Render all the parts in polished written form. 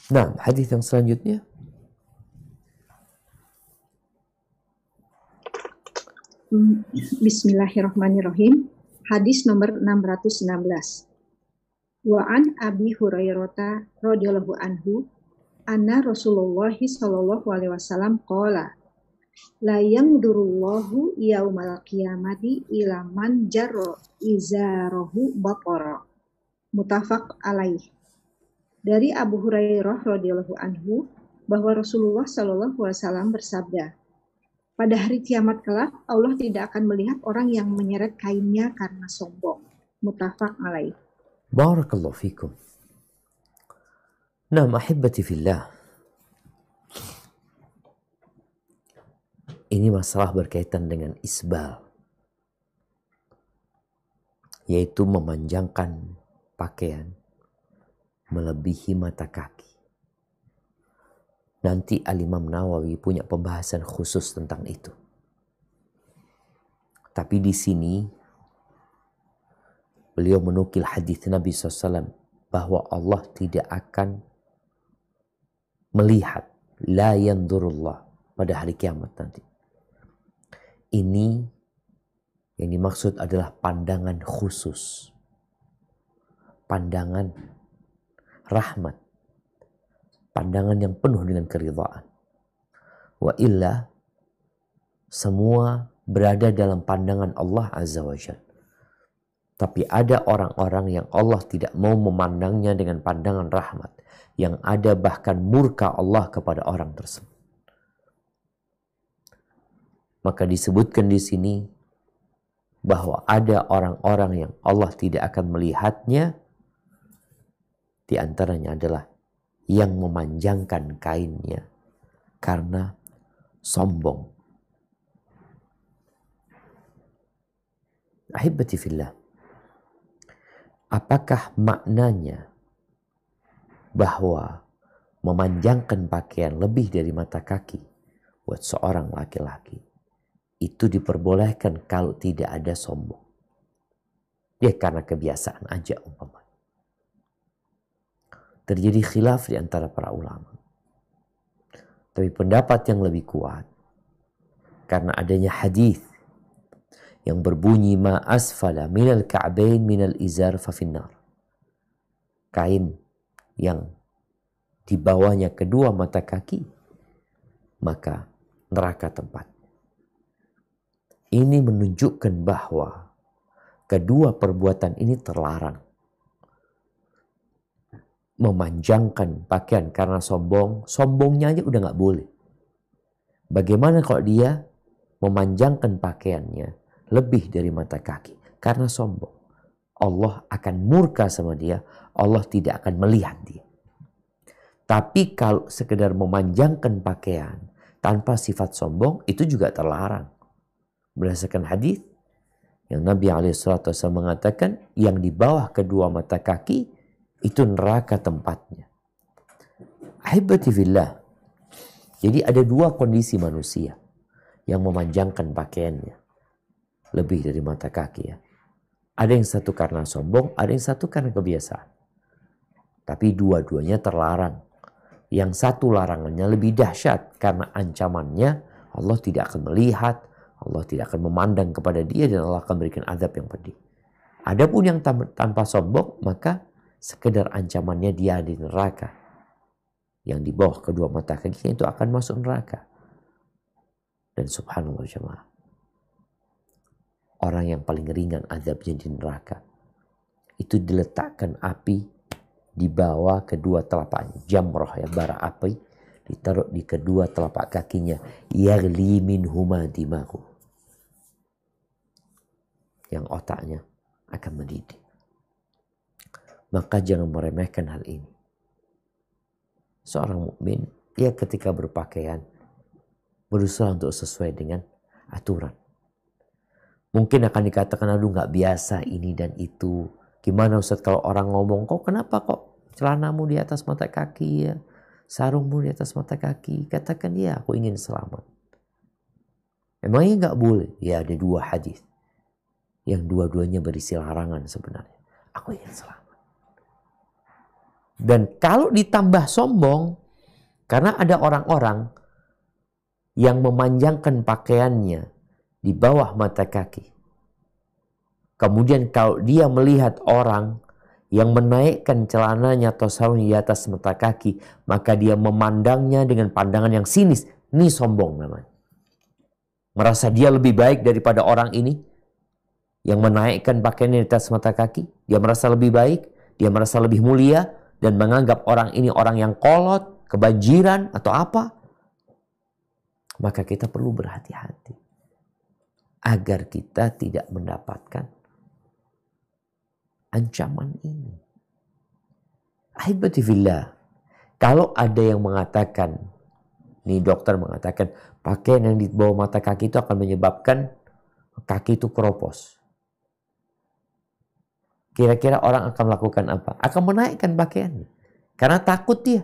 Nah, hadis yang selanjutnya. Bismillahirrahmanirrahim. Hadis nomor 616. Wa an Abi Hurairah radhiyallahu anhu anna Rasulullah sallallahu alaihi wasallam qala la yangdurullahu yaumal qiyamati ila man jarra izarahu baqara. Muttafaq alaih. Dari Abu Hurairah radhiyallahu anhu bahwa Rasulullah sallallahu alaihi wasallam bersabda, pada hari kiamat kelak Allah tidak akan melihat orang yang menyeret kainnya karena sombong. Muttafaq alaih. Barakallahu fikum. Nah, ahibati fillah. Ini masalah berkaitan dengan isbal, yaitu memanjangkan pakaian melebihi mata kaki. Nanti Al-Imam Nawawi punya pembahasan khusus tentang itu. Tapi di sini beliau menukil hadis Nabi SAW bahwa Allah tidak akan melihat, la yandurullah, pada hari kiamat nanti. Ini yang dimaksud adalah pandangan khusus, pandangan rahmat, pandangan yang penuh dengan keridhaan. Wa illa, semua berada dalam pandangan Allah Azza wa Jalla. Tapi ada orang-orang yang Allah tidak mau memandangnya dengan pandangan rahmat, yang ada bahkan murka Allah kepada orang tersebut. Maka disebutkan di sini bahwa ada orang-orang yang Allah tidak akan melihatnya. Di antaranya adalah yang memanjangkan kainnya karena sombong. Ahibati fillah, apakah maknanya bahwa memanjangkan pakaian lebih dari mata kaki buat seorang laki-laki itu diperbolehkan kalau tidak ada sombong? Ya karena kebiasaan aja umpamanya. Terjadi khilaf di antara para ulama. Tapi pendapat yang lebih kuat, karena adanya hadis yang berbunyi ma asfala minal ka'bain minal izar fa finnar. Kain yang di bawahnya kedua mata kaki, maka neraka tempat. Ini menunjukkan bahwa kedua perbuatan ini terlarang. Memanjangkan pakaian karena sombong, sombongnya aja udah gak boleh. Bagaimana kalau dia memanjangkan pakaiannya lebih dari mata kaki karena sombong? Allah akan murka sama dia, Allah tidak akan melihat dia. Tapi kalau sekedar memanjangkan pakaian tanpa sifat sombong, itu juga terlarang. Berdasarkan hadis yang Nabi SAW mengatakan, yang di bawah kedua mata kaki itu neraka tempatnya. Ahibati fillah. Jadi ada dua kondisi manusia yang memanjangkan pakaiannya lebih dari mata kaki ya. Ada yang satu karena sombong, ada yang satu karena kebiasaan. Tapi dua-duanya terlarang. Yang satu larangannya lebih dahsyat karena ancamannya Allah tidak akan melihat, Allah tidak akan memandang kepada dia dan Allah akan berikan azab yang pedih. Adapun yang tanpa sombong, maka sekedar ancamannya dia di neraka. Yang di bawah kedua mata kakinya itu akan masuk neraka. Dan subhanallah jemaah, orang yang paling ringan azabnya di neraka itu diletakkan api di bawah kedua telapaknya, jamrah ya, bara api ditaruh di kedua telapak kakinya, yaghli minhuma dimahu, yang otaknya akan mendidih. Maka jangan meremehkan hal ini. Seorang mukmin, dia ketika berpakaian berusaha untuk sesuai dengan aturan. Mungkin akan dikatakan, aduh gak biasa ini dan itu. Gimana Ustaz kalau orang ngomong, kok kenapa kok celanamu di atas mata kaki ya, sarungmu di atas mata kaki. Katakan, ya aku ingin selamat. Emangnya gak boleh? Ya ada dua hadis yang dua-duanya berisi larangan sebenarnya. Aku ingin selamat. Dan kalau ditambah sombong, karena ada orang-orang yang memanjangkan pakaiannya di bawah mata kaki. Kemudian kalau dia melihat orang yang menaikkan celananya atau sarungnya di atas mata kaki, maka dia memandangnya dengan pandangan yang sinis. Ini sombong namanya. Merasa dia lebih baik daripada orang ini yang menaikkan pakaiannya di atas mata kaki. Dia merasa lebih baik, dia merasa lebih mulia, dan menganggap orang ini orang yang kolot, kebanjiran, atau apa. Maka kita perlu berhati-hati agar kita tidak mendapatkan ancaman ini. Ahibati fillah, kalau ada yang mengatakan, nih dokter mengatakan, pakaian yang di bawah mata kaki itu akan menyebabkan kaki itu keropos. Kira-kira orang akan melakukan apa? Akan menaikkan pakaiannya. Karena takut dia.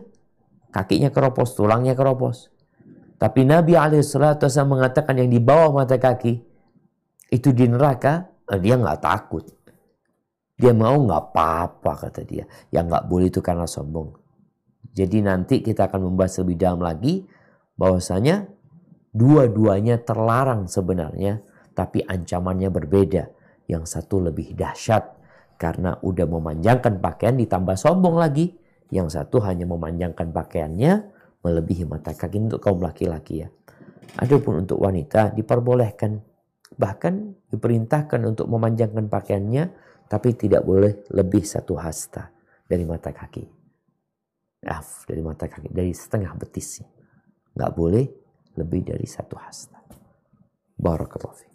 Kakinya keropos, tulangnya keropos. Tapi Nabi SAW mengatakan yang di bawah mata kaki itu di neraka, dia nggak takut. Dia mau nggak apa-apa kata dia. Yang nggak boleh itu karena sombong. Jadi nanti kita akan membahas lebih dalam lagi bahwasanya dua-duanya terlarang sebenarnya, tapi ancamannya berbeda. Yang satu lebih dahsyat karena udah memanjangkan pakaian ditambah sombong lagi. Yang satu hanya memanjangkan pakaiannya melebihi mata kaki untuk kaum laki-laki ya. Adapun untuk wanita diperbolehkan, bahkan diperintahkan untuk memanjangkan pakaiannya, tapi tidak boleh lebih satu hasta dari mata kaki. Dari mata kaki, dari setengah betisnya. Nggak boleh lebih dari satu hasta. Barakallahu fiik.